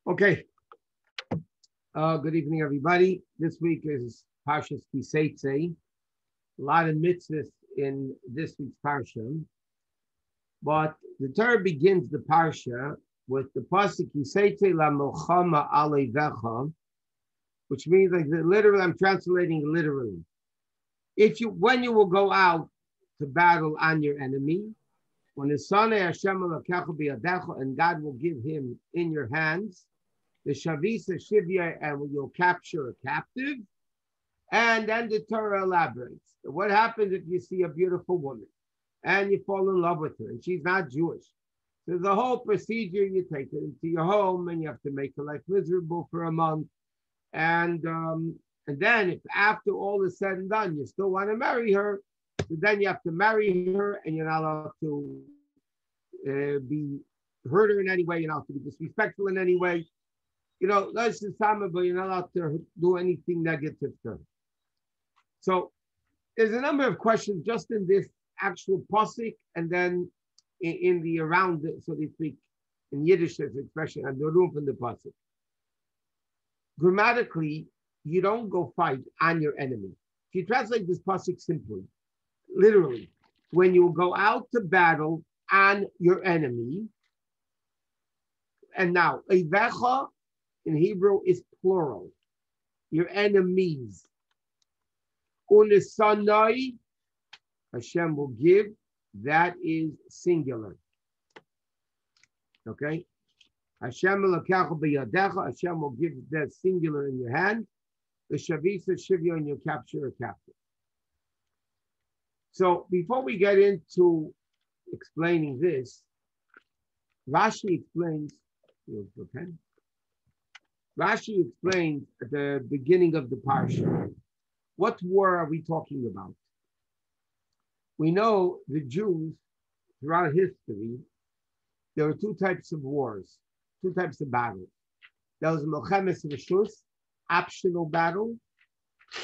Okay. Good evening, everybody. This week is Parsha Teitzei. A lot of mitzvahs in this week's Parsha. But the Torah begins the Parsha with the pasuk Teitzei la milchama alevecha, which means, like, literally, I'm translating literally. When you will go out to battle on your enemy, when the son of Hashem and God will give him in your hands, the Shavisa Shivya, and you'll capture a captive. And then the Torah elaborates. What happens if you see a beautiful woman and you fall in love with her and she's not Jewish? There's a whole procedure. You take her into your home and you have to make her life miserable for a month. And then if after all is said and done, you still want to marry her, so then you have to marry her and you're not allowed to be hurt her in any way. You're not allowed to be disrespectful in any way. You know, that's the time, but you're not allowed to do anything negative to her. So there's a number of questions just in this actual pasuk, and then in the around, so to speak, in Yiddish, there's an expression, and the room from the pasuk. Grammatically, you don't go fight on your enemy. If you translate this pasuk simply, literally, when you go out to battle on your enemy, and now, Eivecha in Hebrew is plural, your enemies. Unisanai, Hashem will give, that is singular. Okay? Hashem will give that singular in your hand. The Shavisa Shivya, and you'll capture a captive. So before we get into explaining this, Rashi explains, Rashi explains at the beginning of the Parsha, what war are we talking about? We know the Jews, throughout history, there were two types of wars, two types of battles. There was Milchemes Reshus, optional battle,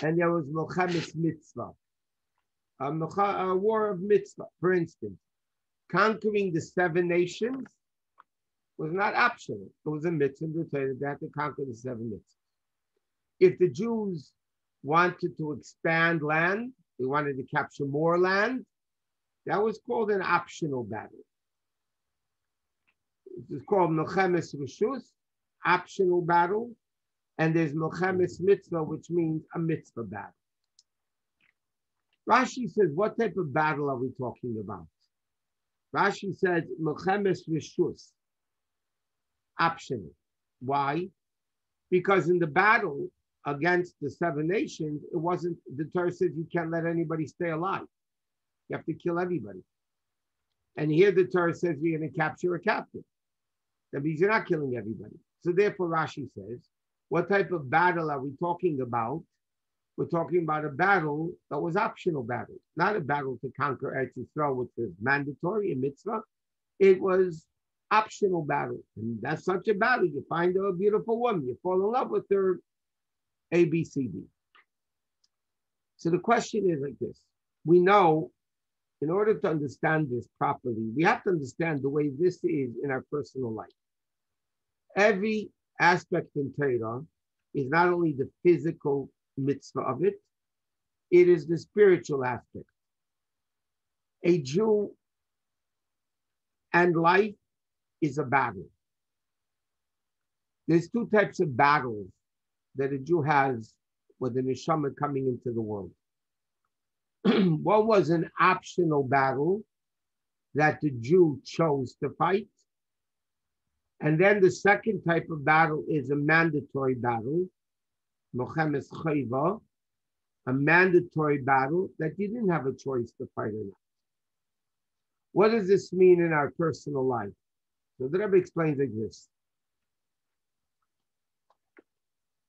and there was Milchemes Mitzvah, a war of mitzvah. For instance, conquering the 7 nations was not optional. It was a mitzvah to say that they had to conquer the 7 mitzvahs. If the Jews wanted to expand land, they wanted to capture more land, that was called an optional battle. It is called Milchemes Reshus, optional battle, and there's Milchemes Mitzvah, which means a mitzvah battle. Rashi says, what type of battle are we talking about? Rashi says, Milchemes Reshus, optional. Why? Because in the battle against the 7 nations, it wasn't, the Torah says you can't let anybody stay alive. You have to kill everybody. And here the Torah says you're going to capture a captive. That means you're not killing everybody. So therefore Rashi says, what type of battle are we talking about? We're talking about a battle that was optional battle, not a battle to conquer Eretz Yisrael, which is mandatory in mitzvah. It was optional battle. And that's such a battle. You find a beautiful woman, you fall in love with her, A, B, C, D. So the question is like this. We know, in order to understand this properly, we have to understand the way this is in our personal life. Every aspect in Torah is not only the physical mitzvah of it, it is the spiritual aspect. A Jew and life is a battle. There's 2 types of battles that a Jew has with the neshama coming into the world. One was an optional battle that the Jew chose to fight. And then the second type of battle is a mandatory battle, Milchemes Chayva, a mandatory battle that you didn't have a choice to fight or not. What does this mean in our personal life? So the Rebbe explains like this.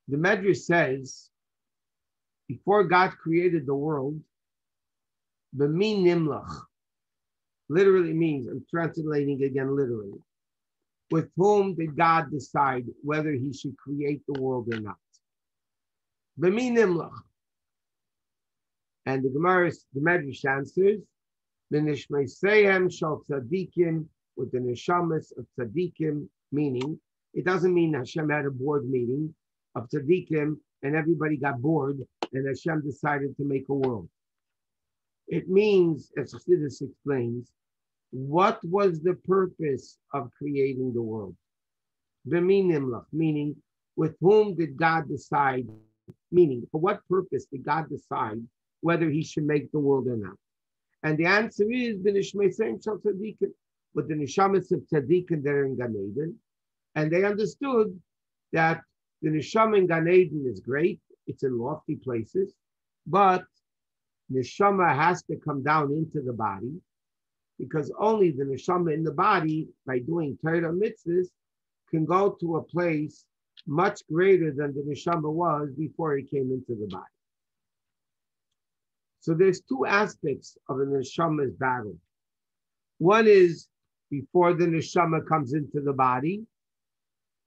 The Medrash says, before God created the world, B'mi nimlach, literally means, I'm translating again literally, with whom did God decide whether he should create the world or not? B'mi nimlach. And the Medrash answers, B'nishmei sehem shal tzadikim, with the neshamas of tzaddikim, meaning It doesn't mean Hashem had a board meeting of tzaddikim and everybody got bored and Hashem decided to make a world. It means, as Chassidus explains, what was the purpose of creating the world? Meaning, with whom did God decide? Meaning, for what purpose did God decide whether he should make the world or not? And the answer is, with the neshamas of tzaddikim that are in Gan Eden. And they understood that the neshama in Gan Eden is great, it's in lofty places, but neshama has to come down into the body, because only the neshama in the body, by doing Torah mitzvahs, can go to a place much greater than the neshama was before he came into the body. So there's two aspects of the neshama's battle. One is before the neshama comes into the body.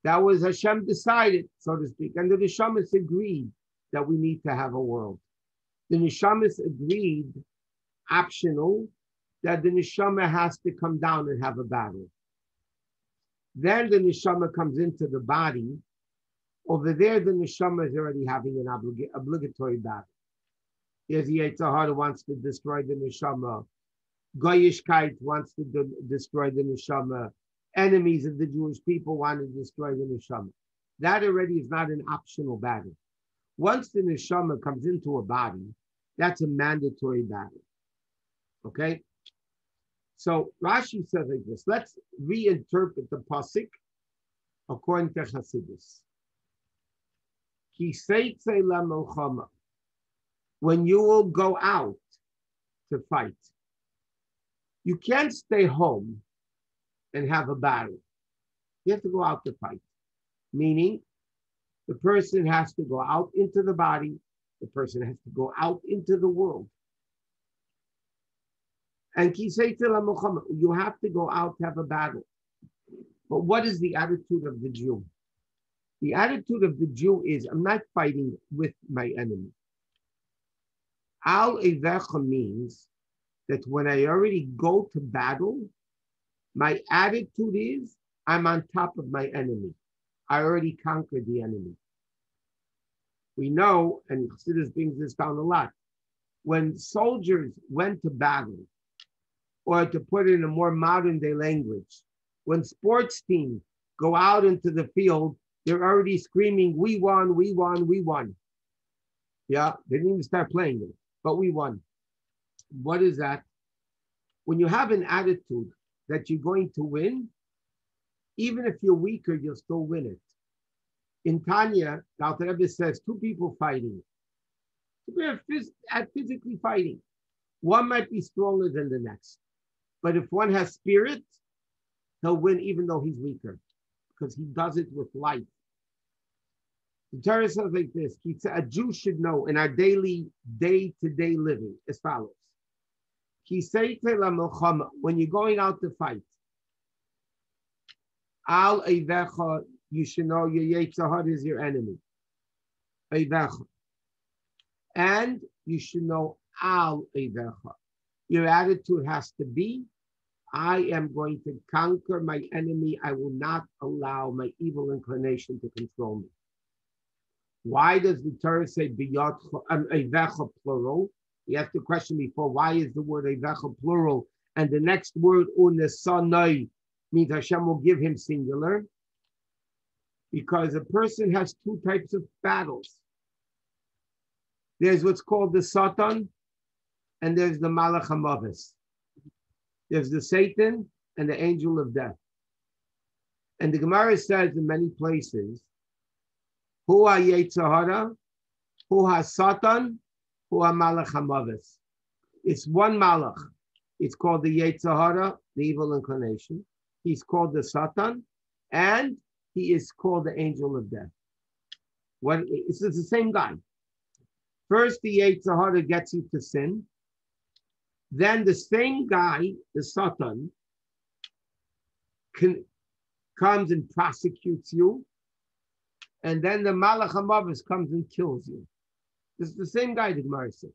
That was Hashem decided, so to speak, and the neshamas agreed that we need to have a world. The neshamas agreed, optional, that the neshama has to come down and have a battle. Then the neshama comes into the body. Over there, the neshama is already having an obligatory battle. There's the Yetzer Hara wants to destroy the neshama. Goyishkeit wants to destroy the neshama. Enemies of the Jewish people want to destroy the neshama. That already is not an optional battle. Once the neshama comes into a body, that's a mandatory battle. Okay? So Rashi says like this. Let's reinterpret the pasuk according to Chassidus. Ki Teitzei lamelchama. When you will go out to fight, you can't stay home and have a battle. You have to go out to fight. Meaning, the person has to go out into the body. The person has to go out into the world. And you have to go out to have a battle. But what is the attitude of the Jew? The attitude of the Jew is, I'm not fighting with my enemy. Al Eivecha means that when I already go to battle, my attitude is, I'm on top of my enemy. I already conquered the enemy. We know, and Chassidus brings this down a lot, when soldiers went to battle, or to put it in a more modern day language, when sports teams go out into the field, they're already screaming, we won, we won, we won. Yeah, they didn't even start playing it, but we won. What is that? When you have an attitude that you're going to win, even if you're weaker, you'll still win it. In Tanya, the Alter Rebbe says, two people fighting. They're physically fighting. One might be stronger than the next. But if one has spirit, he'll win even though he's weaker, because he does it with life. The Torah says like this, a Jew should know in our daily, day-to-day living as follows. When you're going out to fight, Al Eivecha, you should know your Yetzer Hara is your enemy. Eivecha. And you should know Al Eivecha. Your attitude has to be, I am going to conquer my enemy. I will not allow my evil inclination to control me. Why does the Torah say Eivecha plural? You asked the question before, why is the word Eivecha plural? And the next word, Unesanai, means Hashem will give him singular. Because a person has two types of battles. There's what's called the Satan, and there's the Malach HaMavis. There's the Satan and the angel of death. And the Gemara says in many places, Hu ha-Yetzer Hara, Hu ha-Satan, Hu ha-Malach HaMavis. It's one Malach. It's called the Yetzer Hara, the evil inclination. He's called the Satan, and he is called the angel of death. It's the same guy. First, the Yetzer Hara gets you to sin. Then the same guy, the Satan, comes and prosecutes you. And then the Malach HaMavis comes and kills you. This is the same guy, the Gemara says.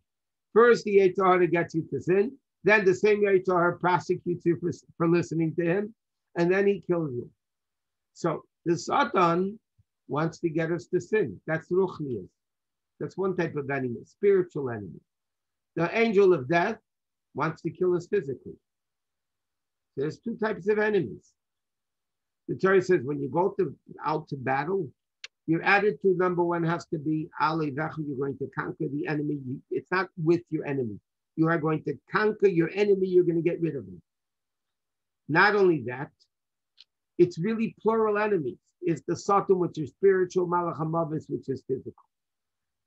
First, the Yetzer Hara gets you to sin. Then the same Yetzer Hara prosecutes you for listening to him. And then he kills you. So The Satan wants to get us to sin. That's Ruchnius. That's one type of enemy, spiritual enemy. The angel of death wants to kill us physically. There's two types of enemies. The Torah says when you go out to battle, your attitude, number one, has to be, you're going to conquer the enemy. It's not with your enemy. You are going to conquer your enemy. You're going to get rid of him. Not only that, it's really plural enemies. It's the Satan, which is spiritual, Malach HaMavis, which is physical.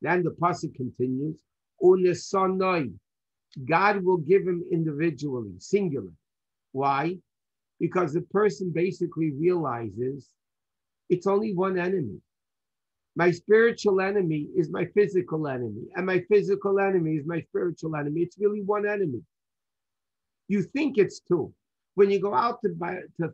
Then the pasuk continues, Unesanoi. God will give him individually, singular. Why? Because the person basically realizes it's only one enemy. My spiritual enemy is my physical enemy, and my physical enemy is my spiritual enemy. It's really one enemy. You think it's two. When you go out to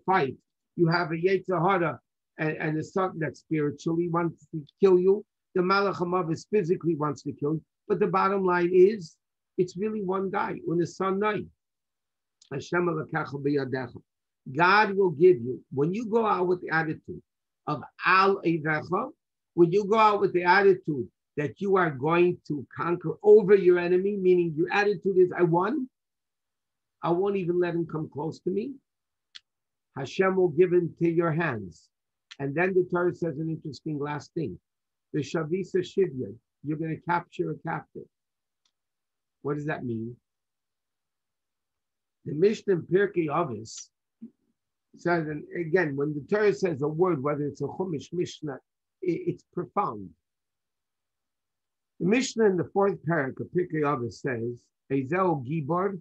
fight, you have a Yetzer Hara and a Satan that spiritually wants to kill you. The Malach HaMavis physically wants to kill you. But the bottom line is, it's really one guy. God will give you, when you go out with the attitude of Al Eivecha, when you go out with the attitude that you are going to conquer over your enemy, meaning your attitude is, I won, I won't even let him come close to me. Hashem will give him to your hands. And then the Torah says an interesting last thing. The Shavisa Shivya, you're going to capture a captive. What does that mean? The Mishnah in Pirkei Avos says, and again, when the Torah says a word, whether it's a Chumash Mishnah, it's profound. The Mishnah in the fourth parak of Pirkei Avos says, Ezel Gibor,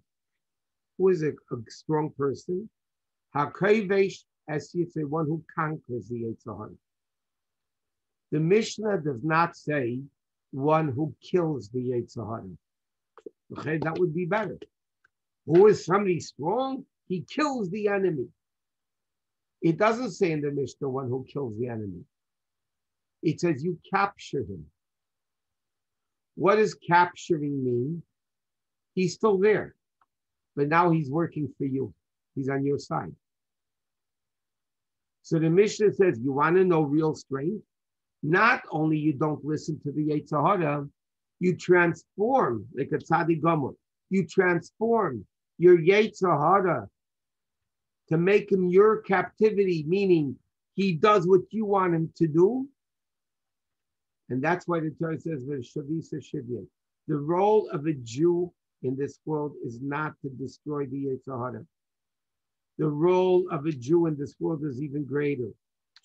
who is a strong person, HaKovesh, as you say, one who conquers the Yetzer Hara. The Mishnah does not say one who kills the Yetzer Hara. Okay, that would be better. Who is somebody strong? He kills the enemy. It doesn't say in the Mishnah one who kills the enemy. It says you capture him. What does capturing mean? He's still there, but now he's working for you. He's on your side. So the Mishnah says, you want to know real strength? Not only you don't listen to the Yetzer Hara, you transform, like a Tzaddik Gomer, you transform your Yetzer Hara to make him your captivity, meaning he does what you want him to do. And that's why the Torah says, the role of a Jew in this world is not to destroy the Yetzer Hara. The role of a Jew in this world is even greater.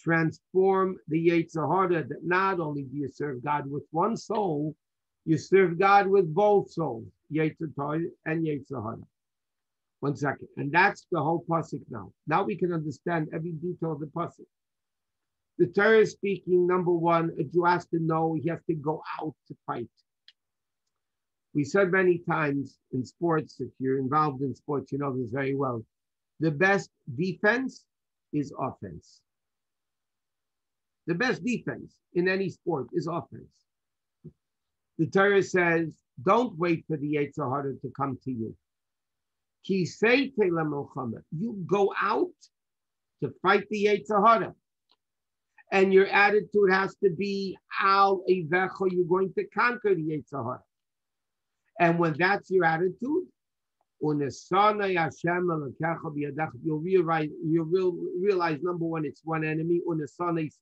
Transform the Yetzer Hara, that not only do you serve God with one soul, you serve God with both souls, Yetzer Torah and Yetzer Hara. 1 second. And that's the whole pasuk now. Now we can understand every detail of the pasuk. The Torah is speaking, number one, a Jew has to know he has to go out to fight. We said many times in sports, if you're involved in sports, you know this very well. The best defense is offense. The best defense in any sport is offense. The Torah says, don't wait for the Yetzer Hara to come to you. You go out to fight the Yetzer Hara. And your attitude has to be, Al Eivecha, you're going to conquer the Yetzer Hara. And when that's your attitude, you'll realize, number one, it's one enemy,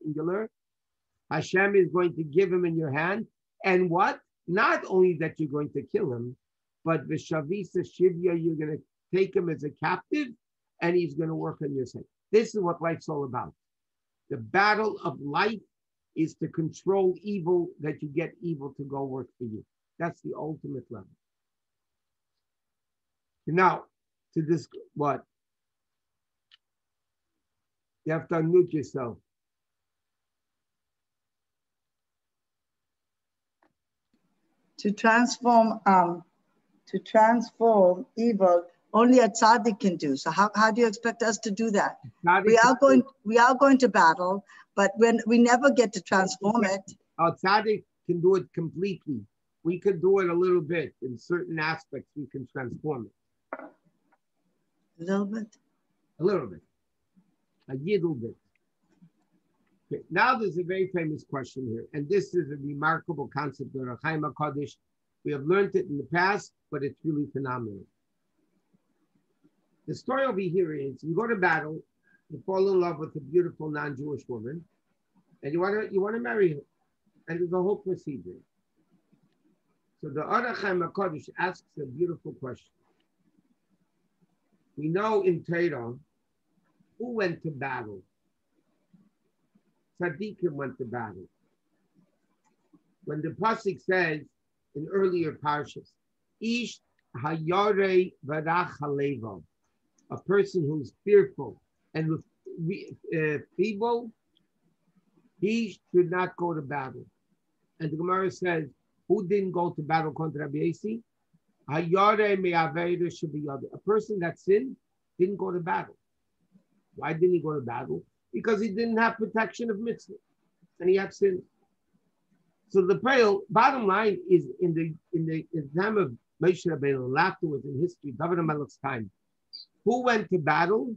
singular. Hashem is going to give him in your hand. And what? Not only that you're going to kill him, but the Shavisa Shivya, you're going to take him as a captive, and he's going to work on your side. This is what life's all about. The battle of life is to control evil, that you get evil to go work for you. That's the ultimate level. Now, to this, what? You have to unmute yourself. To transform evil, only a tzaddik can do. So how do you expect us to do that? We are going to battle, but when we never get to transform it. A tzaddik can do it completely. We could do it a little bit. In certain aspects, we can transform it. A little bit? A little bit. A little bit. Okay, now there's a very famous question here, and this is a remarkable concept of Ohr HaChaim HaKadosh. We have learned it in the past, but it's really phenomenal. The story over here is you go to battle, you fall in love with a beautiful non-Jewish woman, and you want to marry her, and there's a whole procedure. So the Ohr HaChaim HaKadosh asks a beautiful question. We know in Torah who went to battle. Tzaddikim went to battle. When the pasuk says in earlier parshas, Ish hayore varach halevo, a person who's fearful and feeble, he should not go to battle. And the Gemara says, who didn't go to battle contra Rabbi Yossi? Hayore me'aveda shebiyada. A person that sinned didn't go to battle. Why didn't he go to battle? Because he didn't have protection of mitzvah, and he had sin. So the bottom line is in the time of Moshe Rabbeinu, and afterwards in history, David HaMelech's time, who went to battle?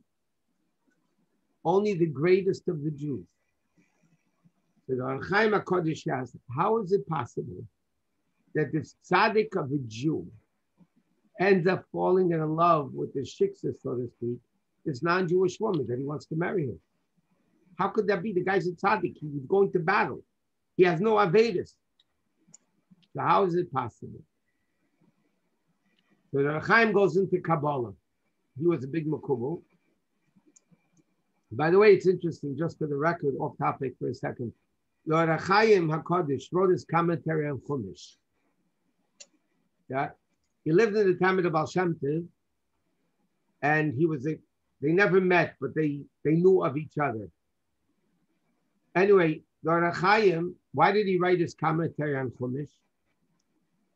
Only the greatest of the Jews. So the Ohr HaChaim HaKadosh asks, how is it possible that this tzaddik of a Jew ends up falling in love with the shiksa, so to speak, this non-Jewish woman that he wants to marry her? How could that be? The guy's a tzaddik. He was going to battle. He has no avedis. So how is it possible? So the Ohr HaChaim goes into Kabbalah. He was a big makubal. By the way, it's interesting, just for the record, off topic for a second. The Ohr HaChaim HaKadosh wrote his commentary on Chumash. Yeah, he lived in the time of the Baal Shem Tov, and they never met, but they knew of each other. Anyway, the Ohr HaChaim, why did he write his commentary on Chumash?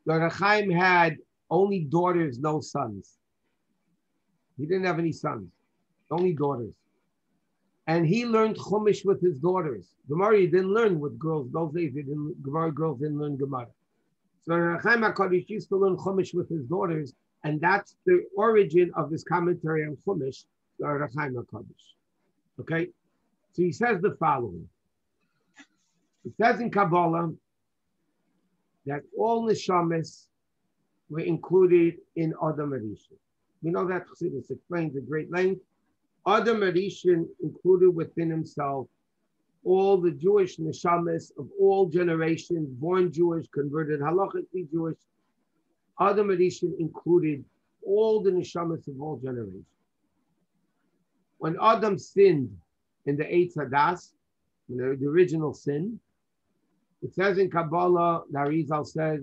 The Ohr HaChaim had only daughters, no sons. He didn't have any sons, only daughters. And he learned Chumash with his daughters. Gemara he didn't learn with girls. Those days, girls didn't learn Gemara. So Ohr HaChaim HaKadosh used to learn Chumash with his daughters, and that's the origin of his commentary on Chumash, the Ohr HaChaim HaKadosh. Okay? So he says the following. It says in Kabbalah that all neshamas were included in Adam Rishon. We know that Chassidus explains at great length. Adam Rishon included within himself all the Jewish neshamas of all generations, born Jewish, converted halachically Jewish. Adam Rishon included all the neshamas of all generations. When Adam sinned in the Eitz Hadas, the original sin, it says in Kabbalah, the Arizal says,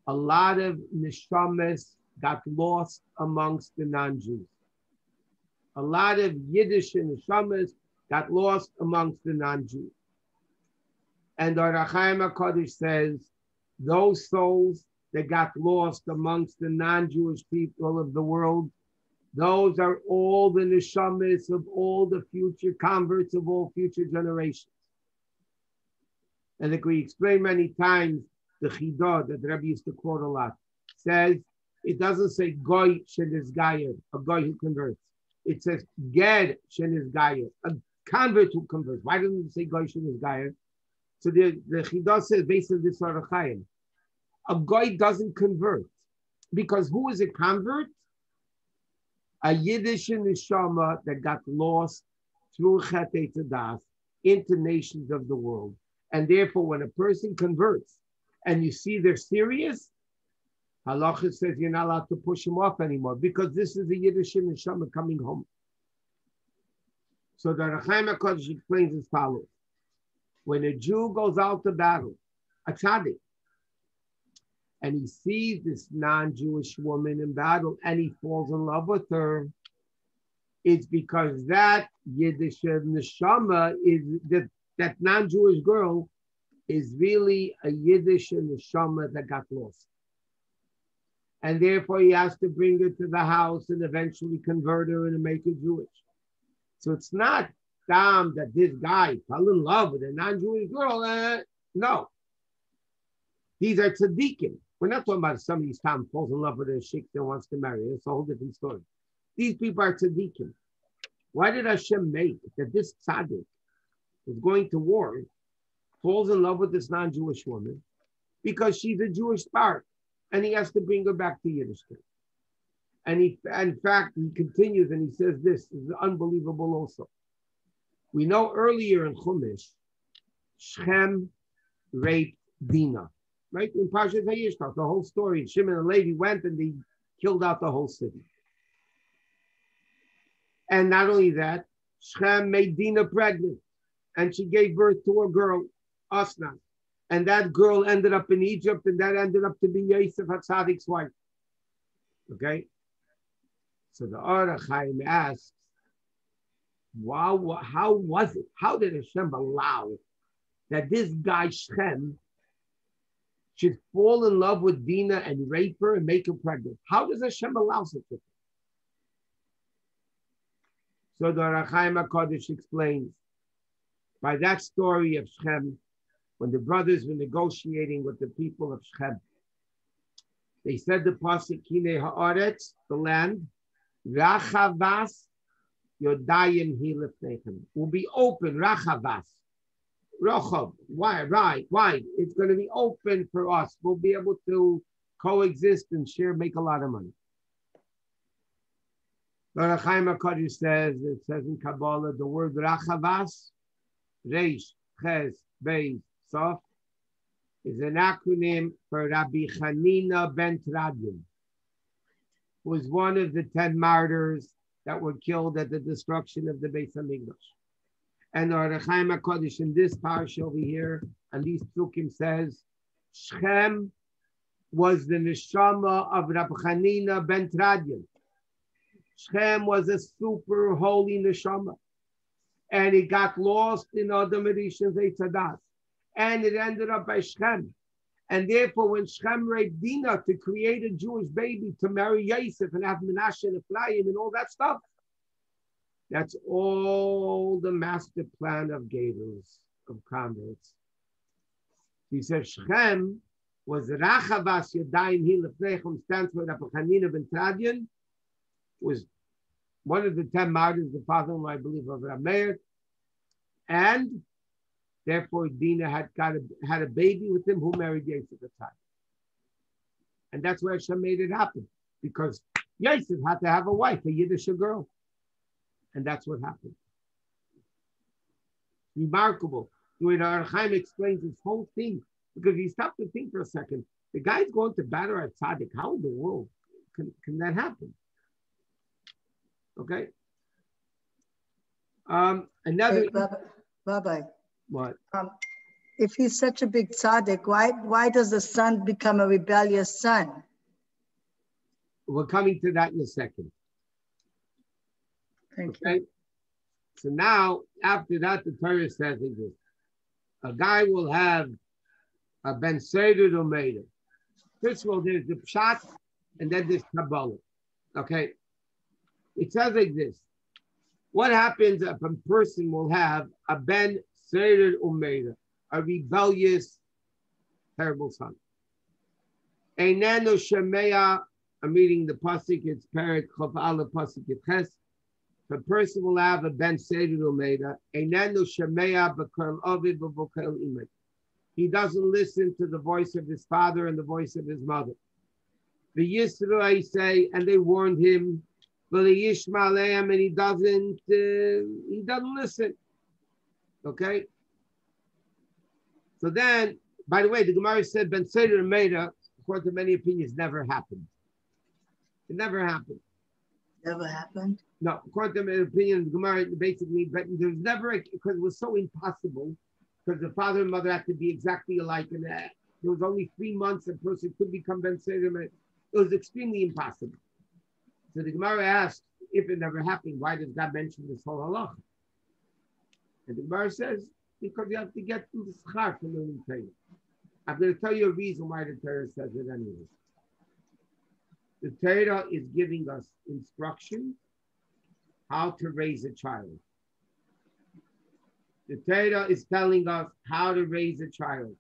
a lot of neshamas got lost amongst the non-Jews. A lot of Yiddish neshamas got lost amongst the non-Jews. And Ohr HaChaim HaKadosh says, those souls that got lost amongst the non-Jewish people of the world, those are all the neshamas of all the future converts of all future generations. And like we explained many times, the Chidah that the Rebbe used to quote a lot says, it doesn't say Goy Shenis Gayer, a Goy who converts. It says Ger Shenis Gayer, a convert who converts. Why doesn't it say Goy Shenis Gayer? So the Chidah says, based on this Ohr HaChaim, a Goy doesn't convert. Because who is a convert? A Yiddish neshama that got lost through Chet Eitzadas into nations of the world. And therefore, when a person converts and you see they're serious, Halacha says you're not allowed to push him off anymore because this is a Yiddish neshama coming home. So the Ohr HaChaim HaKadosh explains as follows. When a Jew goes out to battle, a tzaddik, and he sees this non-Jewish woman in battle and he falls in love with her, it's because that Yiddish neshama is that non-Jewish girl is really a Yiddish neshama that got lost. And therefore he has to bring her to the house and eventually convert her and make her Jewish. So it's not that this guy fell in love with a non-Jewish girl. No. These are tzaddikim. We're not talking about somebody's Tom falls in love with a sheikh and wants to marry her. It's a whole different story. These people are tzaddikim. Why did Hashem make that this tzaddik is going to war, falls in love with this non-Jewish woman because she's a Jewish spark, and he has to bring her back to Yiddishkeit. And in fact, he continues and he says this is unbelievable also. We know earlier in Chumash, Shem raped Dinah, right? In Parsha Vayishlach, the whole story. Shimon and Levi went and they killed out the whole city. And not only that, Shem made Dinah pregnant, and she gave birth to a girl, Asna. And that girl ended up in Egypt, and that ended up to be Yosef HaTzadik's wife. Okay? So the Or HaChaim asks, wow, how was it? How did Hashem allow that this guy Shem should fall in love with Dinah and rape her and make her pregnant? How does Hashem allow such a thing? So the Or HaChaim HaKadosh explains, by that story of Shem, when the brothers were negotiating with the people of Shem, they said the pasuk Kine Haaretz, the land, Rachavas Yodayim Hilifnechem, will be open. Rachavas, Rochav, wide. It's going to be open for us. We'll be able to coexist and share, make a lot of money. Or HaChaim HaKadosh says, it says in Kabbalah, the word Rachavas, Reish, Ches, Beis, Sof, is an acronym for Rabbi Chanina ben Tradian, who was one of the 10 martyrs that were killed at the destruction of the Beis Hamikdash. And the Or HaChaim HaKadosh in this parsha over here, and these psukim says, Shem was the neshama of Rabbi Chanina ben Tradian. Shem was a super holy neshama, and it got lost in Adam Rishon's Eitzadas, and it ended up by Shem. And therefore, when Shem raped Dinah to create a Jewish baby to marry Yosef and have Menashe and Ephraim and all that stuff, that's all the master plan of Gators, of converts. He says Shem was Rachavas Yadayim Hilefnechem, stands for Rabbi Chanina ben Tradian, was one of the 10 martyrs, the father-in-law, I believe, of Rav Meir, and therefore Dinah had a baby with him who married Yosef at the time. And that's where Hashem made it happen, because Yosef had to have a wife, a Yiddish girl. And that's what happened. Remarkable. The way the Or HaChaim explains this whole thing, because you stop to think for a second, the guy's going to batter at tzaddik. How in the world can that happen? Okay. Another. Hey, Rabbi. What? If he's such a big tzaddik, why does the son become a rebellious son? We're coming to that in a second. Thank you. So now, after that, the Torah says like this: a guy will have a ben seder umeida. First of all, there's the pshat, and then there's Kabbalah. Okay. It says like this: what happens if a person will have a ben seder umeida, a rebellious, terrible son? Einenu shemeya. I'm reading the pasuk. It's Perek Chof Aleph pasuk Ches. A person will have a ben seder umeida. Einenu shemeya b'kol aviv v'b'kol imay. He doesn't listen to the voice of his father and the voice of his mother. The Yisrael say, and they warned him. But the Yishmael, and he doesn't listen. Okay. So then, by the way, the Gemara said Ben Seder and Meida, according to many opinions, never happened. It never happened. Never happened? No, according to many opinions, the Gemara basically, but there was never, because it was so impossible, because the father and mother had to be exactly alike, and there was only 3 months a person could become Ben Seder and Meida. It was extremely impossible. So the Gemara asked, if it never happened, why does God mention this whole halacha? And the Gemara says, because you have to get through the schar from the Torah. I'm going to tell you a reason why the Torah says it anyway. The Torah is giving us instructions how to raise a child. The Torah is telling us how to raise a child.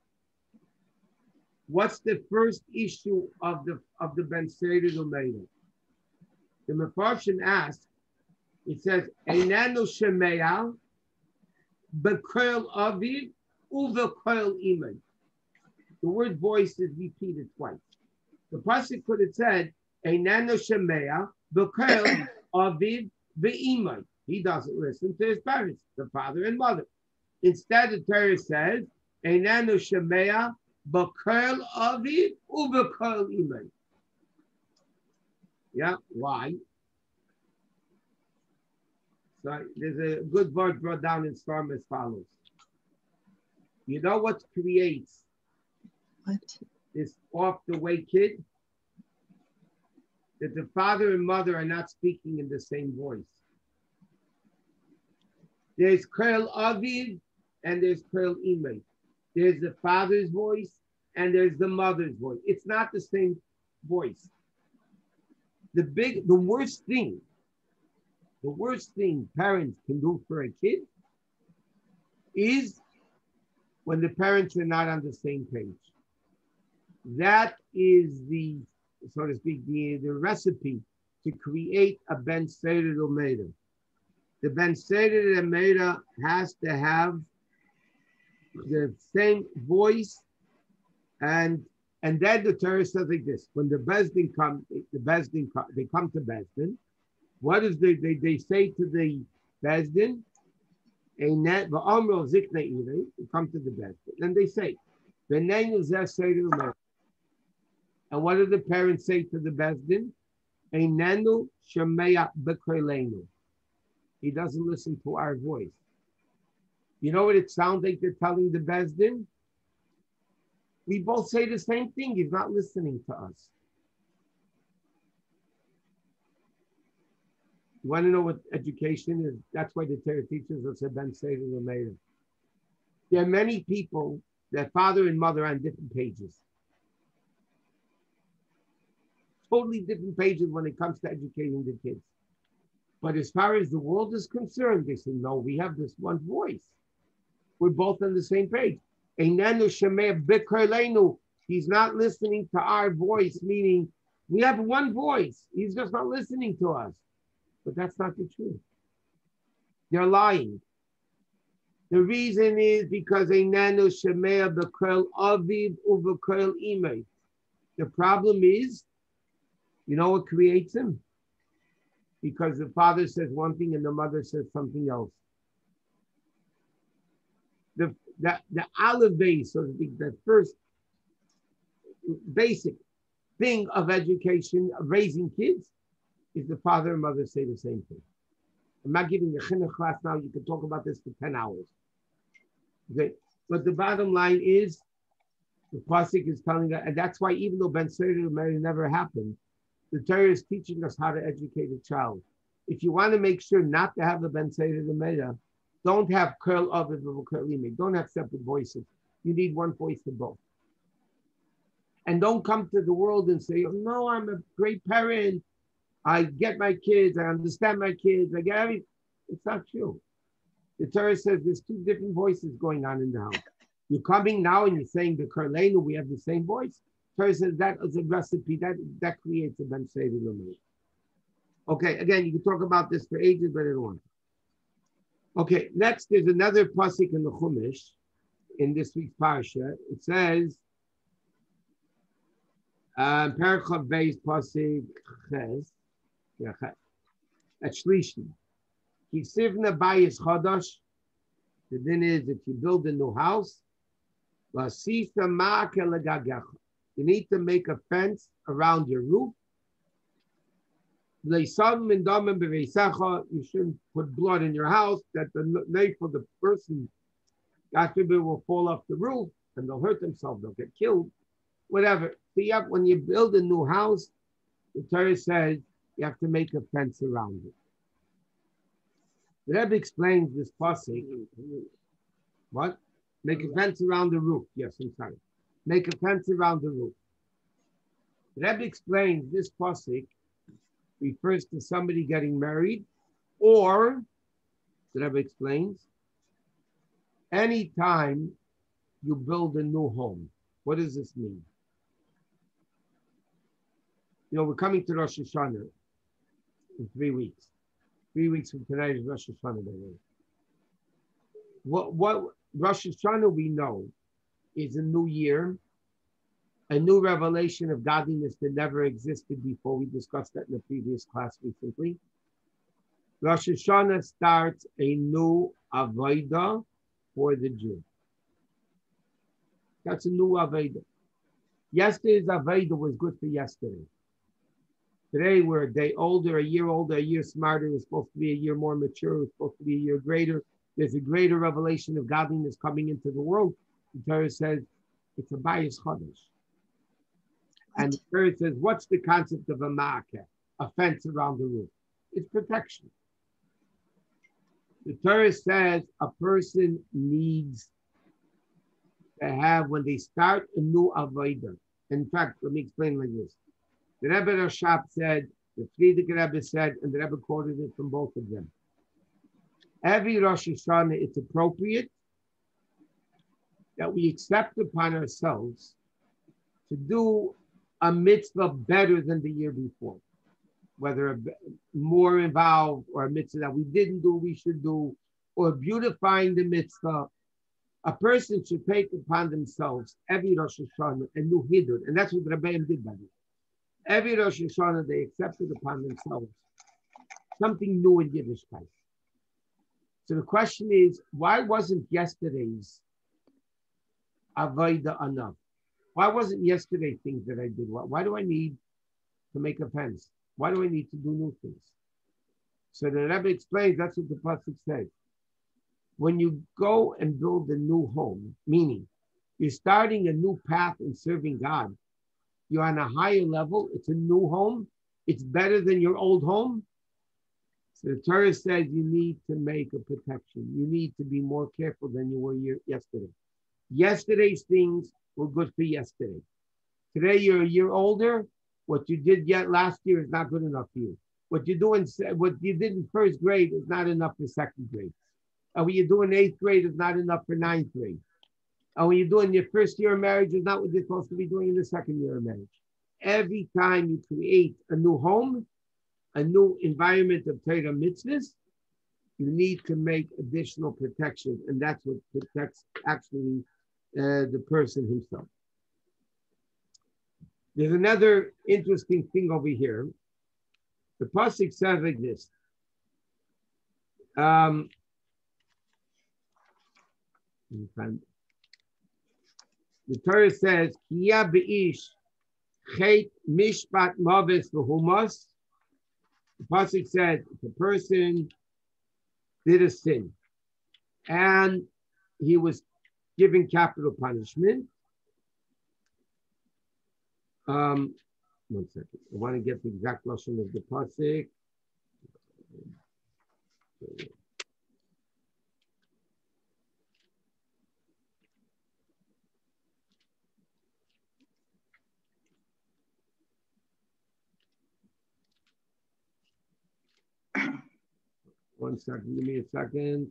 What's the first issue of the Ben Seder Umeida? The Mefarshim asks, it says, Einenu shemeya Bekoil aviv uvekoil imay. The word voice is repeated twice. The pasuk could have said, Einano shemea bekoil aviv ve'imay. He doesn't listen to his parents, the father and mother. Instead, the Torah says, Einano shemea bekoil aviv uvekoil imay. Yeah, why? So there's a good word brought down in Storm as follows. You know what creates this off the way kid? That the father and mother are not speaking in the same voice. There's Kol Aviv and there's Kol Imay. There's the father's voice and there's the mother's voice. It's not the same voice. The worst thing parents can do for a kid is when the parents are not on the same page. That is the, so to speak, the recipe to create a Ben Seder Umeida. The Ben Seder Umeida has to have the same voice, and then the Torah says like this: when the Bezdin come, they come to Bezdin. What is they say to the Bezdin? They come to the Bezdin, and they say, and what do the parents say to the Bezdin? He doesn't listen to our voice. You know what it sounds like they're telling the Bezdin? We both say the same thing. He's not listening to us. You want to know what education is? That's why the Torah teaches us a Ben Seder Umeida. There are many people that father and mother are on different pages. Totally different pages when it comes to educating the kids. But as far as the world is concerned, they say, no, we have this one voice. We're both on the same page. He's not listening to our voice, meaning we have one voice. He's just not listening to us. But that's not the truth. They're lying. The reason is because the problem is, you know what creates him? Because the father says one thing and the mother says something else. The olive base, so to speak, the first basic thing of education, of raising kids, is the father and mother say the same thing. I'm not giving the chinuch class now. You can talk about this for 10 hours. Okay, but the bottom line is, the pasuk is telling us, and that's why even though Ben Seder Umeida never happened, the Torah is teaching us how to educate a child. If you want to make sure not to have a Ben Seder Umeida, don't have Kol Aviv or Kol Imay. Don't have separate voices. You need one voice for both. And don't come to the world and say, oh, no, I'm a great parent. I get my kids. I understand my kids. I get everything. It's not true. The Torah says there's two different voices going on in the house. You're coming now and you're saying the Karleinu, we have the same voice. Torah says that is a recipe that creates a Ben Seder Umeida. Okay, again, you can talk about this for ages, but I don't want to. Okay, next there's another pasuk in the Chumash, in this week's Parsha. It says, Parachav Beis pasuk Ches, at Shlishi. Kisivna bayis chadash. The din is that you build a new house. You need to make a fence around your roof. You shouldn't put blood in your house, that the knife of the person, God forbid, will fall off the roof and they'll hurt themselves, they'll get killed, whatever. So when you build a new house, the Torah says you have to make a fence around it. The Rebbe explains this pasuk. What? Make a fence around the roof. Yes, I'm sorry. Make a fence around the roof. The Rebbe explains this pasuk refers to somebody getting married, or, the Rebbe explains, anytime you build a new home. What does this mean? You know, we're coming to Rosh Hashanah in 3 weeks. 3 weeks from tonight is Rosh Hashanah, by the way. what Rosh Hashanah we know is a new year, a new revelation of godliness that never existed before. We discussed that in the previous class recently. Rosh Hashanah starts a new avodah for the Jew. That's a new avodah. Yesterday's avodah was good for yesterday. Today we're a day older, a year smarter. It's supposed to be a year more mature. It's supposed to be a year greater. There's a greater revelation of godliness coming into the world. The Torah says it's a bias chodesh. And the Torah says, what's the concept of a ma'akeh? A fence around the roof. It's protection. The Torah says a person needs to have, when they start a new avodah. In fact, let me explain like this. The Rebbe Rashab said, the Frierdiker Rebbe said, and the Rebbe quoted it from both of them. Every Rosh Hashanah, it's appropriate that we accept upon ourselves to do a mitzvah better than the year before, whether more involved or a mitzvah that we didn't do, we should do, or beautifying the mitzvah. A person should take upon themselves every Rosh Hashanah a new hiddur, and that's what the Rebbeim did by the way. Every Rosh Hashanah, they accepted upon themselves something new in Yiddishkeit. So the question is, why wasn't yesterday's avodah enough? Why wasn't yesterday things that I did? Why do I need to make a fence? Why do I need to do new things? So the Rebbe explains, that's what the pasuk says. When you go and build a new home, meaning you're starting a new path in serving God, you're on a higher level, it's a new home, it's better than your old home. So the Torah says you need to make a protection. You need to be more careful than you were yesterday. Yesterday's things were good for yesterday. Today you're a year older. What you did yet last year is not good enough for you. What you did in first grade is not enough for second grade. And what you do in eighth grade is not enough for ninth grade. And what you do in your first year of marriage is not what you're supposed to be doing in the second year of marriage. Every time you create a new home, a new environment of Torah mitzvahs, you need to make additional protection. And that's what protects actually the person himself. There's another interesting thing over here. The pasuk says like this. The Torah says, "Kiya beish chet mishpat mavis v'humas." The pasuk says, if a person did a sin and he was given capital punishment. One second. I want to get the exact lesson of the pasuk. One second, give me a second.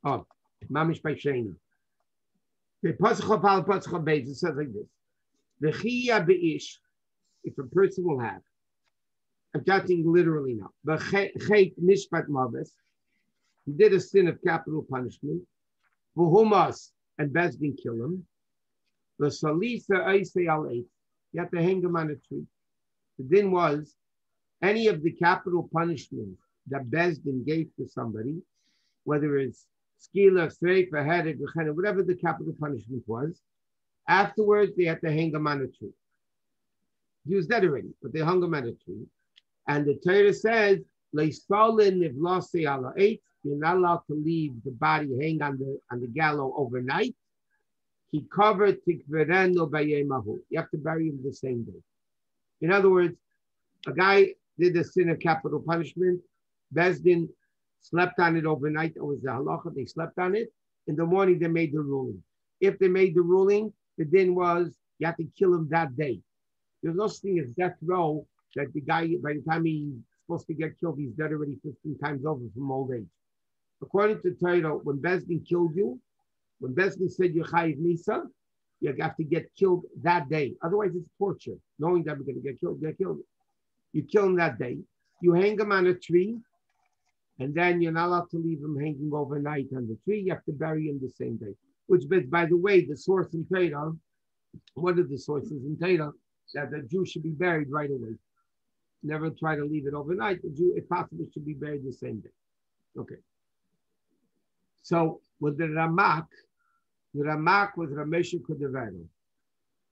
Oh, Mamish by Shani. The Pasuk Pal Pasuk Beis, it says like this. The Chiya Beish, if a person will have, I'm talking literally now. The Chet Mishpat Mavis, he did a sin of capital punishment. V'humas, and Bezdin kill him. The Salisa Eisei Al Eitz, you have to hang him on a tree. The din was any of the capital punishment that Bezdin gave to somebody, whether it's skila, streif, headed, whatever the capital punishment was, afterwards they had to hang him on a tree. He was dead already, but they hung him on a tree. And the Torah says, you're not allowed to leave the body hang on the gallows overnight. He covered you have to bury him the same day. In other words, a guy did the sin of capital punishment. Bezdin slept on it overnight. That was the halacha. They slept on it. In the morning, they made the ruling. If they made the ruling, the din was you have to kill him that day. There's no such thing as death row that the guy, by the time he's supposed to get killed, he's dead already 15 times over from old age. According to Torah, when Bezdin killed you, when Bezdin said you're chayiv misa, you have to get killed that day. Otherwise, it's torture. Knowing that we're going to get killed. You kill him that day. You hang him on a tree, and then you're not allowed to leave him hanging overnight on the tree. You have to bury him the same day. Which, by the way, the source in Torah, one of the sources in Torah, that the Jew should be buried right away. Never try to leave it overnight. The Jew, if possible, should be buried the same day. Okay. So with the Ramak was Ramesha Kodevero.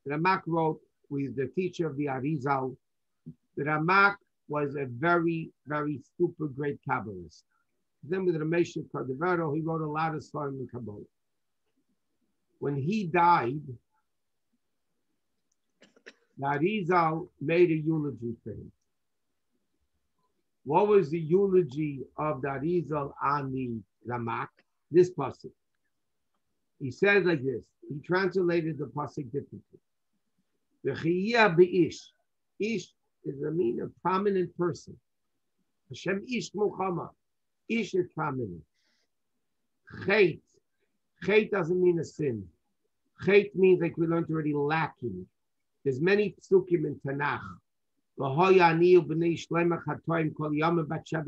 The Ramak wrote with the teacher of the Arizal. The Ramak was a very, very super great Kabbalist. Then with Ramesha Kodevero, he wrote a lot of Svarim in Kabbalah. When he died, the Arizal made a eulogy for him. What was the eulogy of the Arizal on the Ramak? This pasuk. He says like this. He translated the pasuk differently. V'chiyah be'ish. Ish is a mean a prominent person. Hashem ish muchama. Ish is prominent. Chet. Chet doesn't mean a sin. Chet means, like we learned already, lacking. There's many psukim in Tanakh.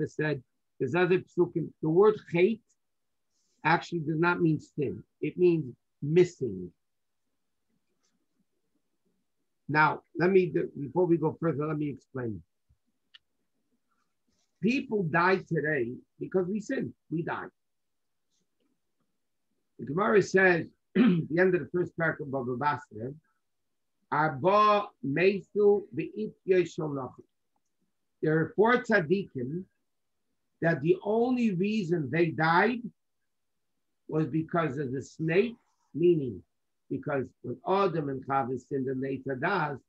Said, there's other psukim. The word chet actually does not mean sin. It means missing. Now, before we go further, let me explain. People die today because we sin. We die. The Gemara says, the end of the first paragraph of Baba Basra, Arba Meisu V'it Yeshol Nachat. There are 4 tzaddikim that the only reason they died was because of the snake, meaning because when Adam and Chava sinned and they tadas,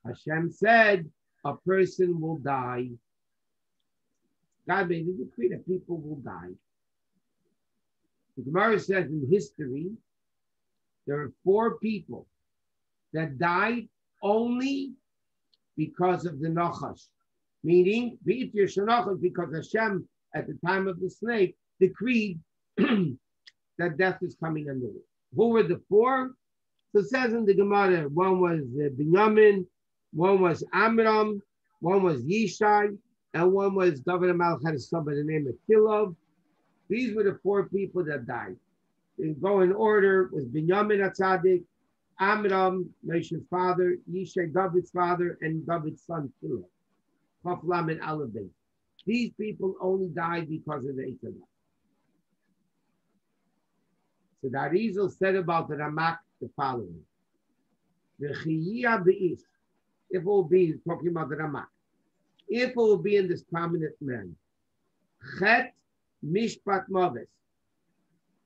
Hashem said a person will die. God made a decree that people will die. The Gemara says in history, there are 4 people that died only because of the Nachash. Meaning, because Hashem, at the time of the snake, decreed that death is coming on the way. Who were the 4? So it says in the Gemara, one was Binyamin, one was Amram, one was Yishai, and one was David Amalek had a son by the name of Kilov. These were the 4 people that died. They go in order, was Binyamin HaTzadik, Amram, Moshe's father, Yishai, David's father, and David's son, Kilov. Chaflam and Alabay. These people only died because of the Eitzah. So the Arizal said about the Ramak the following. The Chiyah Be'ish, if it will be, talking about the Ramak, if it will be in this prominent man, Chet Mishpat Mavis,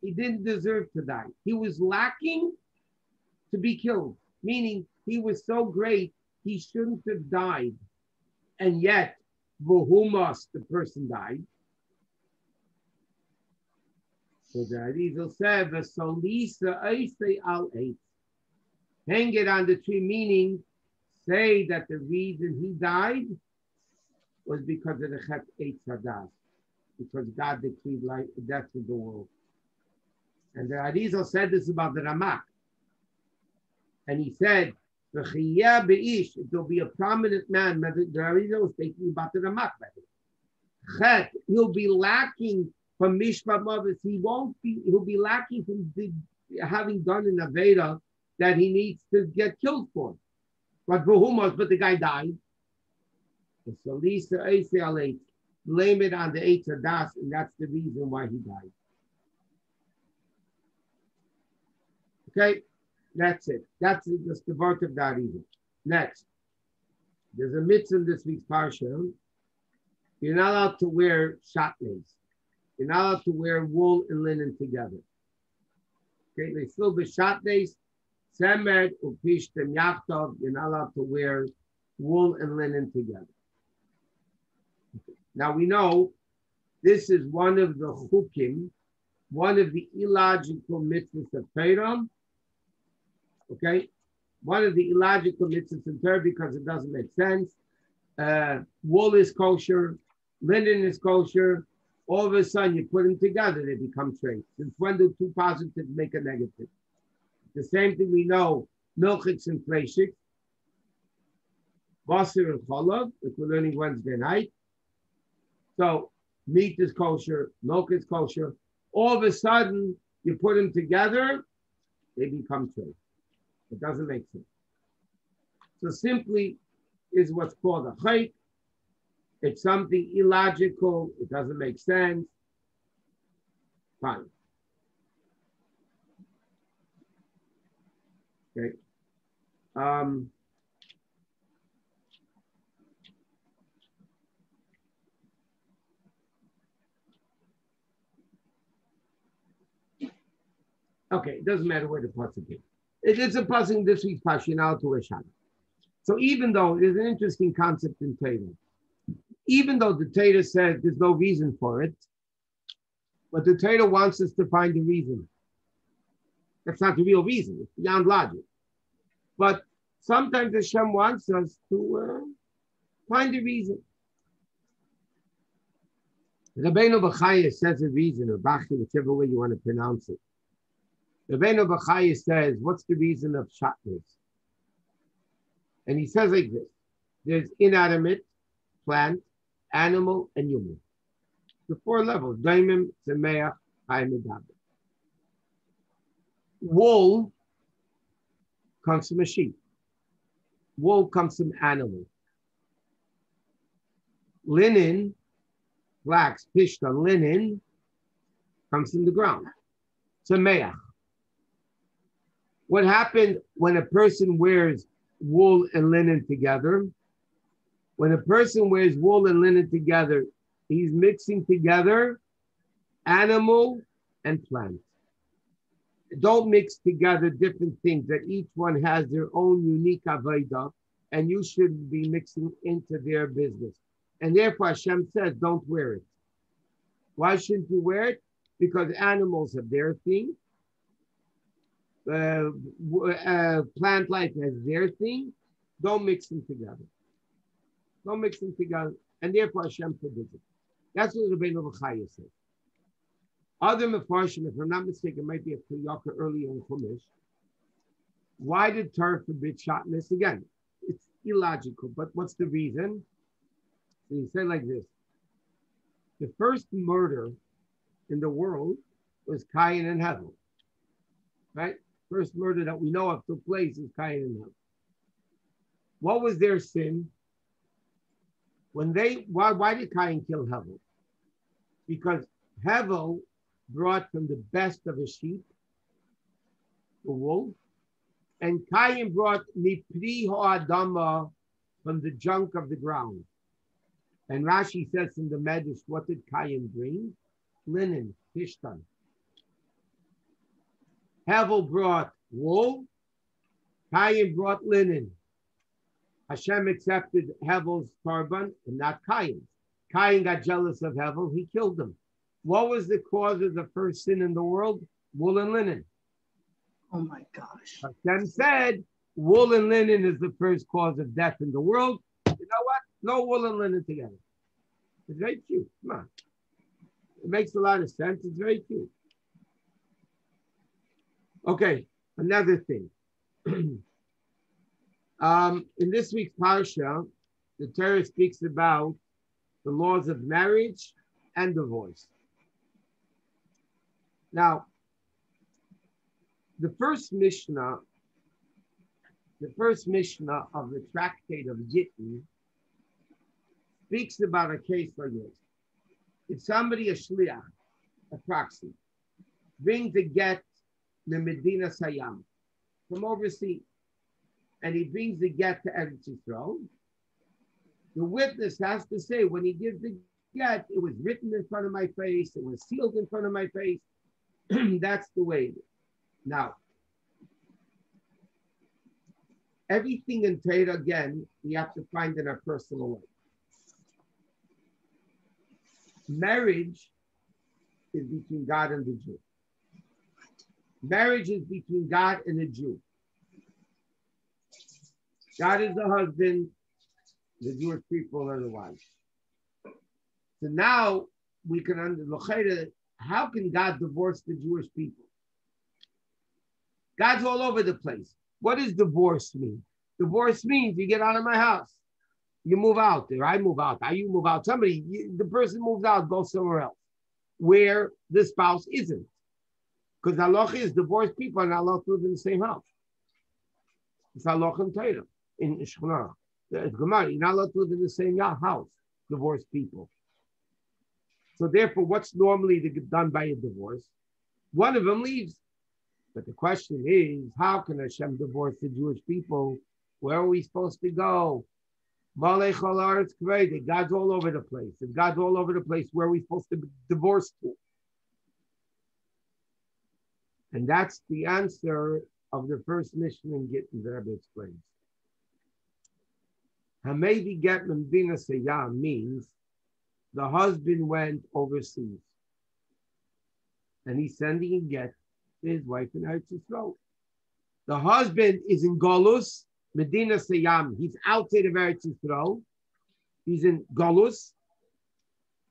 he didn't deserve to die. He was lacking to be killed, meaning he was so great, he shouldn't have died. And yet, Vuhumas, the person died. So the Arizal said, "V'solisa eisei al eitz." Hang it on the tree, meaning say that the reason he died was because of the Chet Eitz Hadas, because God decreed life, death to the world. And the Arizal said this about the Ramak. And he said, V'chiyah be'ish, if there'll be a prominent man, the Arizal was thinking about the Ramak. Chet, he'll be lacking from Mishpat Mavis. He'll be lacking from having done an Aveda that he needs to get killed for. But the guy died. So Lisa Eisei blame it on the Eitz Hadas, and that's the reason why he died. Okay, that's it. That's just the work of that even. Next, there's a mitzvah in this week's Parsha. You're not allowed to wear shatnez. You're not allowed to wear wool and linen together. Okay, they still be shatnez, semed, upishtem yachtov. You're not allowed to wear wool and linen together. Okay. Now we know this is one of the chukim, one of the illogical mitzvahs of Torah. Okay, one of the illogical mitzvahs in Torah because it doesn't make sense. Wool is kosher, linen is kosher, All of a sudden, you put them together, they become traits. Since when do two positives make a negative? The same thing we know, milchiks and fleishiks, basar and cholav, which we're learning Wednesday night. So meat is kosher, milk is kosher. All of a sudden, you put them together, they become traits. It doesn't make sense. So simply is what's called a chayk. It's something illogical. It doesn't make sense. Fine. Okay. Okay, it doesn't matter where the pasuk is. It is a pasuk in this week's Parsha now to Eshana. So even though there's an interesting concept in Torah, even though the Torah says there's no reason for it, but the Torah wants us to find a reason. That's not the real reason. It's beyond logic. But sometimes Hashem wants us to find a reason. Rabbeinu Bachaya says a reason, or Bachi, whichever way you want to pronounce it. Rabbeinu Bachaya says, what's the reason of shatnez? And he says like this: there's inanimate, plant, animal, and human. The four levels: daimim, tzemeach, chayim, and daber. Wool comes from a sheep. Wool comes from animal. Linen, flax, pishtan, linen, comes from the ground. Tzemeach. What happened when a person wears wool and linen together? When a person wears wool and linen together, he's mixing together animal and plant. Don't mix together different things, that each one has their own unique avodah, and you should be mixing into their business. And therefore Hashem says, don't wear it. Why shouldn't you wear it? Because animals have their thing. Plant life has their thing. Don't mix them together. Don't mix them together. And therefore Hashem forbids it. That's what Rabbeinu Bachaya says. Other Mefarshim, if I'm not mistaken, it might be a Kriyaka earlier in Chumash. Why did Torah forbid shatnez? Again, it's illogical, but what's the reason? So he said like this: the first murder in the world was Cain and Hevel. Right? First murder that we know of took place is Cain and Hevel. What was their sin? Why did Cain kill Hevel? Because Hevel brought from the best of a sheep, the wool, and Cain brought mipri ha'adama, from the junk of the ground. And Rashi says in the Medrash, what did Cain bring? Linen, pishtan. Hevel brought wool, Cain brought linen. Hashem accepted Hevel's korban and not Cain's. Cain got jealous of Hevel, he killed him. What was the cause of the first sin in the world? Wool and linen. Oh my gosh. Hashem said, wool and linen is the first cause of death in the world. You know what? No wool and linen together. It's very cute. Come on. It makes a lot of sense. It's very cute. Okay, another thing. In this week's Parsha, the Torah speaks about the laws of marriage and divorce. Now, the first Mishnah of the tractate of Gittin speaks about a case like this. If somebody, a shliach, a proxy, brings a get the Medina Sayam from overseas, and he brings the get to Eretz Yisrael, the witness has to say, when he gives the get, it was written in front of my face, it was sealed in front of my face. That's the way it is. Now, everything in Torah, again, we have to find in our personal life. Marriage is between God and the Jew. Marriage is between God and the Jew. God is the husband, the Jewish people are the wives. So now we can understand, how can God divorce the Jewish people? God's all over the place. What does divorce mean? Divorce means you get out of my house. You move out there. I move out. You move out. The person moves out, goes somewhere else where the spouse isn't. Because halacha is divorced people are not allowed to live in the same house. It's halacha and Torah in Shechonah. It's Gemara. You're not allowed to live in the same house, divorced people. So therefore, what's normally done by a divorce? One of them leaves. But the question is, how can Hashem divorce the Jewish people? Where are we supposed to go? God's all over the place. If God's all over the place, where are we supposed to divorce to? And that's the answer of the first mission in Gittin, the Rebbe explains. Hamevi get Membina Seyam means the husband went overseas. And he's sending a get to his wife in Eretz Yisrael. The husband is in Golus, Medina Seyam. He's outside of Eretz Yisrael. He's in Golus.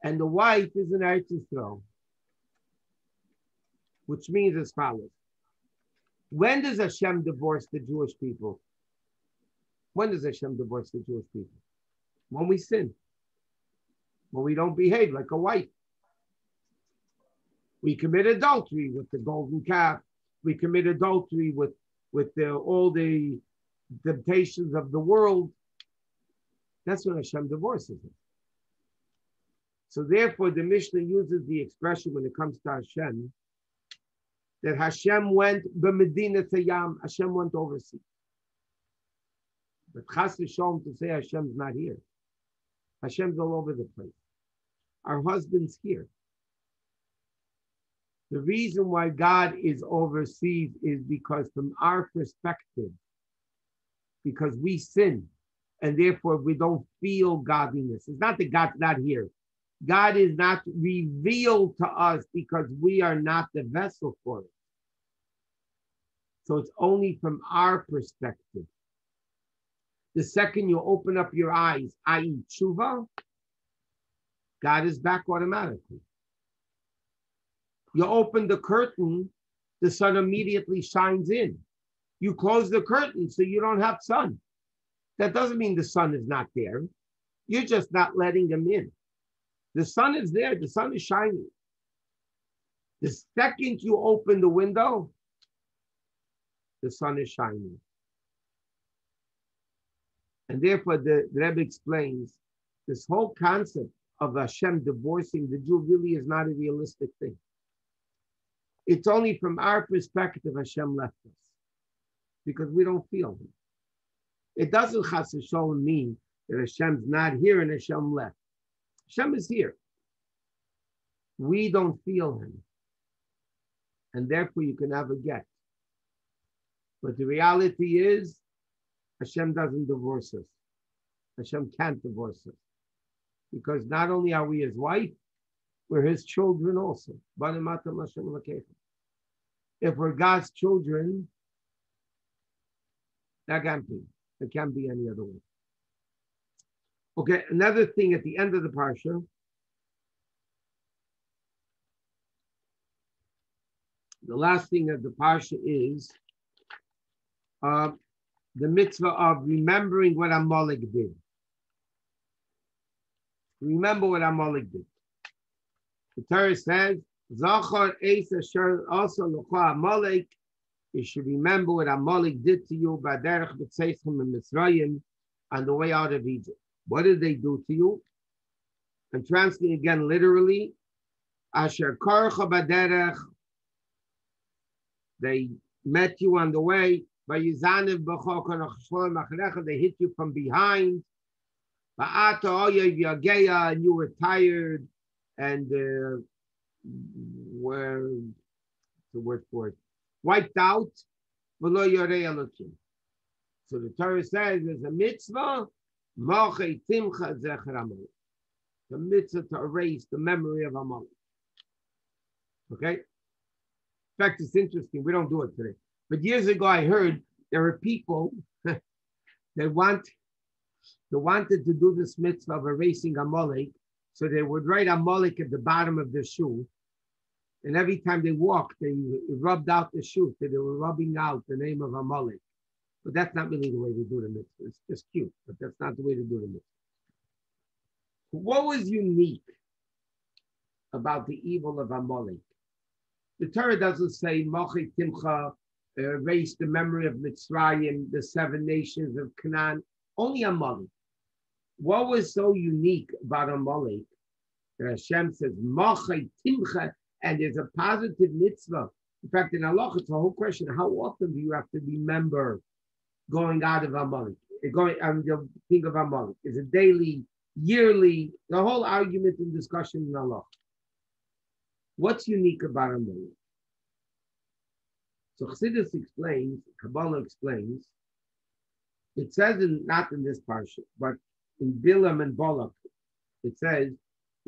And the wife is in Eretz Yisrael. Which means as follows. When does Hashem divorce the Jewish people? When does Hashem divorce the Jewish people? When we sin. When we don't behave like a wife. We commit adultery with the golden calf. We commit adultery with all the temptations of the world. That's when Hashem divorces it. So therefore, the Mishnah uses the expression when it comes to Hashem, that Hashem went b'Medina Tayam, Hashem went overseas. But Chas v'Sholom to say Hashem's not here. Hashem's all over the place. Our husband's here. The reason why God is overseas is because from our perspective, because we sin, and therefore we don't feel godliness. It's not that God's not here. God is not revealed to us because we are not the vessel for it. So it's only from our perspective. The second you open up your eyes, i.e. tshuva, God is back automatically. You open the curtain, the sun immediately shines in. You close the curtain so you don't have sun. That doesn't mean the sun is not there. You're just not letting him in. The sun is there. The sun is shining. The second you open the window, the sun is shining. And therefore, the Rebbe explains this whole concept of Hashem divorcing the Jew really is not a realistic thing. It's only from our perspective Hashem left us because we don't feel him. It doesn't chas v'sholom mean that Hashem's not here and Hashem left. Hashem is here. We don't feel him. And therefore you can have a get. But the reality is Hashem doesn't divorce us. Hashem can't divorce us. Because not only are we his wife, we're his children also. If we're God's children, that can't be. It can't be any other way. Okay, another thing at the end of the Parsha, the last thing of the Parsha is the mitzvah of remembering what Amalek did. Remember what Amalek did. The Torah says, Zachar Eis Asher also L'cha Amalek. You should remember what Amalek did to you by Derech B'Tzeichem and Mitzrayim on the way out of Egypt. What did they do to you? I'm translating again literally. Asher Korcha B'Derech. They met you on the way. They hit you from behind. And you were tired and were the word for it, wiped out. So the Torah says there's a mitzvah, the mitzvah to erase the memory of Amalek. Okay? In fact, it's interesting. We don't do it today. But years ago, I heard there were people that wanted to do this mitzvah of erasing Amalek So they would write Amalek at the bottom of their shoe. And every time they walked, they rubbed out the shoe. So they were rubbing out the name of Amalek. But that's not really the way to do the mitzvah. It's just cute, but that's not the way to do the mitzvah. What was unique about the evil of Amalek? The Torah doesn't say, Mochi Timcha, erase the memory of Mitzrayim, the 7 nations of Canaan, only Amalek. What was so unique about Amalek? That Hashem says, Mochi Timcha, and there's a positive mitzvah. In fact, in Allah, it's a whole question. How often do you have to remember going out of Amalek? Think of Amalek. Is it daily, yearly? The whole argument and discussion in Allah. What's unique about Amalek? So Chassidus explains, Kabbalah explains, it says, not in this Parsha, but in Bilam and Balak, it says,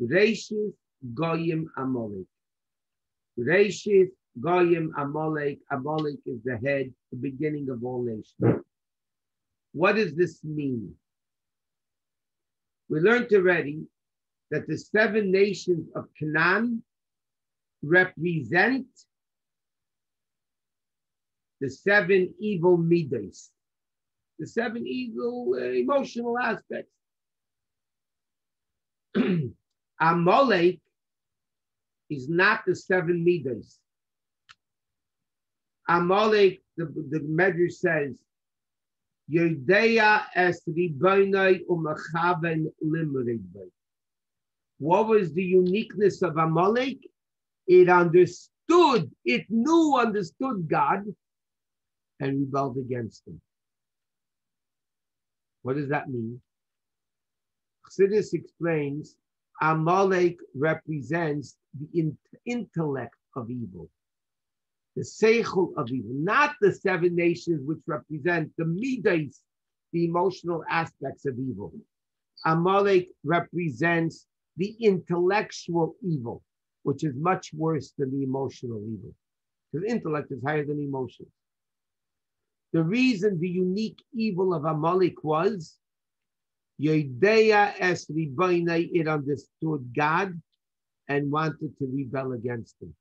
Reishis Goyim Amalek. Reishis Goyim Amalek. Amalek is the head, the beginning of all nations. What does this mean? We learned already that the 7 nations of Canaan represent the 7 evil midas, the 7 evil emotional aspects. Amalek is not the 7 midas. Amalek, the Medrash says, Yodea es riboinai u'mechaven limridbei. What was the uniqueness of Amalek? It understood God, and rebelled against him. What does that mean? Chassidus explains, Amalek represents the intellect of evil, the seichel of evil, not the 7 nations which represent the midas, the emotional aspects of evil. Amalek represents the intellectual evil, which is much worse than the emotional evil, because intellect is higher than emotions. The reason the unique evil of Amalek was, Yodea es riboinai, it understood God and wanted to rebel against him.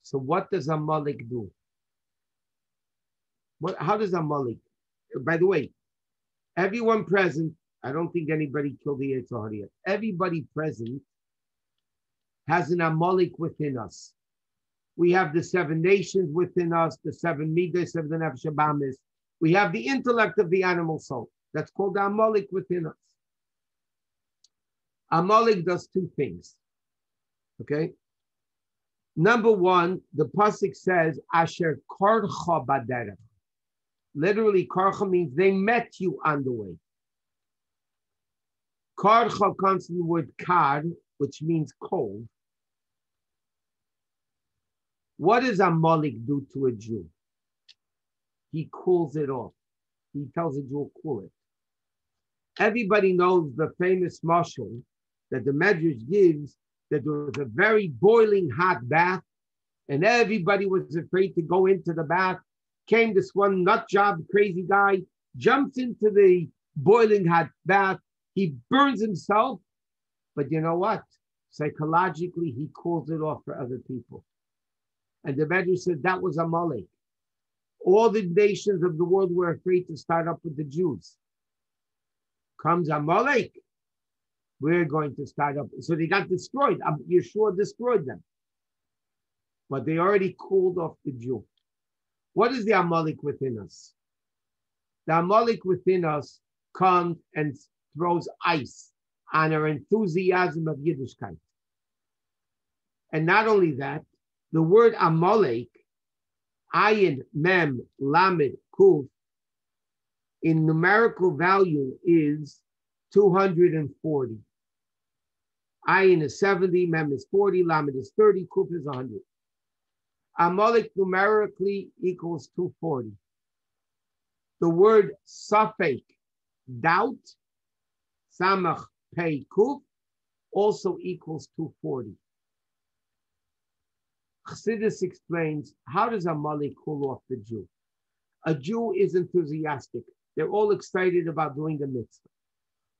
So what does Amalek do? How does Amalek? By the way, everyone present, I don't think anybody killed the Yetzer Hara yet. Everybody present has an Amalek within us. We have the 7 nations within us, the 7 midas of the Nefesh Habahamis. We have the intellect of the animal soul. That's called the Amalek within us. Amalek does 2 things. Okay? Number 1, the pasuk says, Asher karcha baderech. Literally, karcha means they met you on the way. Karcha comes from the word kar, which means cold. What does Amalek do to a Jew? He cools it off. He tells a Jew, cool it. Everybody knows the famous mashal that the Medrash gives, that there was a very boiling hot bath, and everybody was afraid to go into the bath. Came this one nut job, crazy guy, jumps into the boiling hot bath. He burns himself, but you know what? Psychologically, he cools it off for other people. And the Medrash said that was Amalek. All the nations of the world were afraid to start up with the Jews. Comes Amalek, we're going to start up. So they got destroyed. Yeshua destroyed them. But they already cooled off the Jew. What is the Amalek within us? The Amalek within us comes and throws ice on our enthusiasm of Yiddishkeit. And not only that, the word Amalek, Ayin, Mem, Lamed, Kuf, in numerical value is 240. Ayin is 70, Mem is 40, Lamed is 30, Kuf is 100. Amalek numerically equals 240. The word Safek, doubt, Samach, Pei, Kuf, also equals 240. Chassidus explains, how does Amalek cool off the Jew? A Jew is enthusiastic. They're all excited about doing the mitzvah.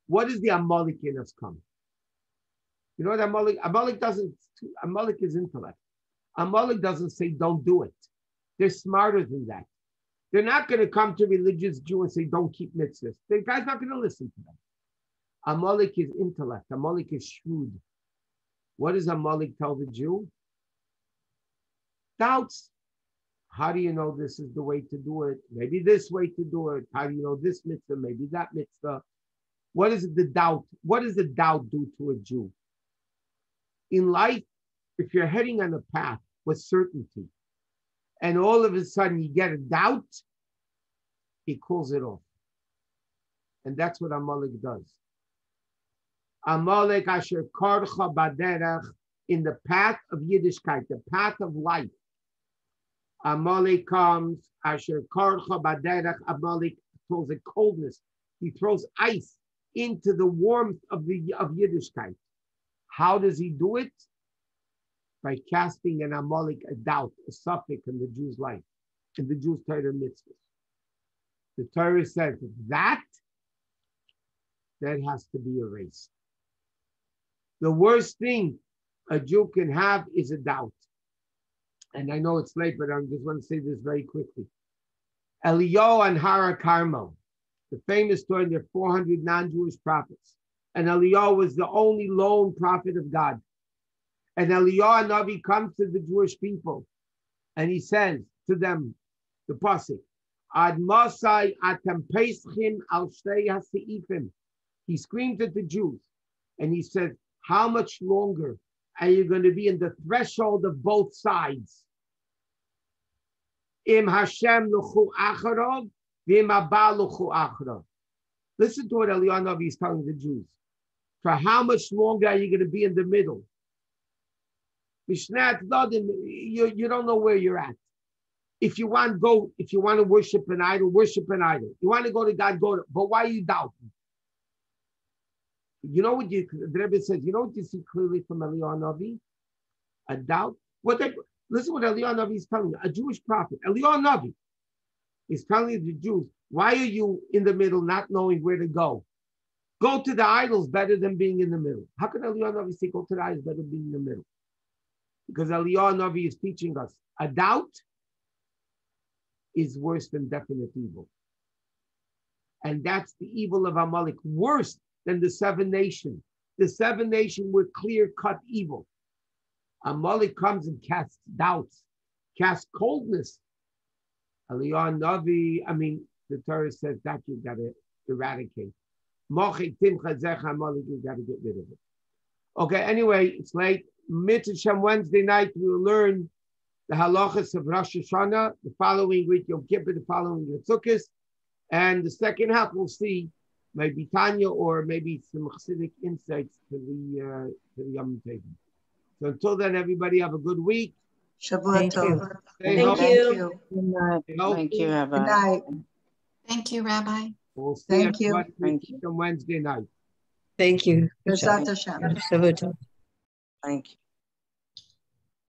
What does the Amalek in us come? You know what Amalek? Amalek is intellect. Amalek doesn't say don't do it. They're smarter than that. They're not going to come to a religious Jew and say don't keep mitzvahs. The guy's not going to listen to them. Amalek is intellect. Amalek is shrewd. What does Amalek tell the Jew? Doubts. How do you know this is the way to do it? Maybe this way to do it. How do you know this mitzvah? Maybe that mitzvah. What is the doubt? What does the doubt do to a Jew? In life, if you're heading on a path with certainty, and all of a sudden you get a doubt, he calls it off. And that's what Amalek does. Amalek asher karcha baderech, in the path of Yiddishkeit, the path of life. Amalek comes, asher karcha baderech, Amalek throws a coldness. He throws ice into the warmth of Yiddishkeit. How does he do it? By casting an Amalek, a doubt, a suffix in the Jew's life, in the Jew's Torah mitzvahs. The Torah says that has to be erased. The worst thing a Jew can have is a doubt. And I know it's late, but I just want to say this very quickly. Eliyahu and Hara Carmel, the famous story, there are 400 non-Jewish prophets. And Eliyahu was the only lone prophet of God. And Eliyahu Navi comes to the Jewish people and he says to them, the pasuk, Ad Masai atem peschim al shtei haseifim. He screamed at the Jews and he said, how much longer are you going to be in the threshold of both sides? Im Hashem luchu acharov, v'im Abba luchu acharov. Listen to what Eliyahu Navi is telling the Jews. For how much longer are you going to be in the middle? You don't know where you're at. If you want to worship an idol, worship an idol. You want to go to God, go to. But why are you doubting? You know what the Rebbe says? You know what you see clearly from Eliyahu Navi? A doubt. Listen what Eliyahu Navi is telling you. A Jewish prophet, Eliyahu Navi, is telling the Jews, why are you in the middle, not knowing where to go? Go to the idols better than being in the middle. How can Eliyahu Navi say go to the idols better than being in the middle? Because Eliyahu Navi is teaching us a doubt is worse than definite evil. And that's the evil of Amalek, worse than the 7 nations. The 7 nations were clear-cut evil. Amalek comes and casts doubts, casts coldness. Eliyahu Navi, the Torah says that you've got to eradicate. Amalek, you've got to get rid of it. Okay, anyway, it's late. Mitzvah Wednesday night, we will learn the halachas of Rosh Hashanah, the following week Yom Kippur, the following week Sukkot, and the second half we'll see maybe Tanya or maybe some Chassidic insights to the Yom Tov. So until then, everybody have a good week. Shabbat Tov. Thank you. Good night. Thank you, Rabbi. Good night. Thank you, Rabbi. We'll see Thank you. on Wednesday night. Thank you. Bezat Hashem. Shabbat Tov. Thank you.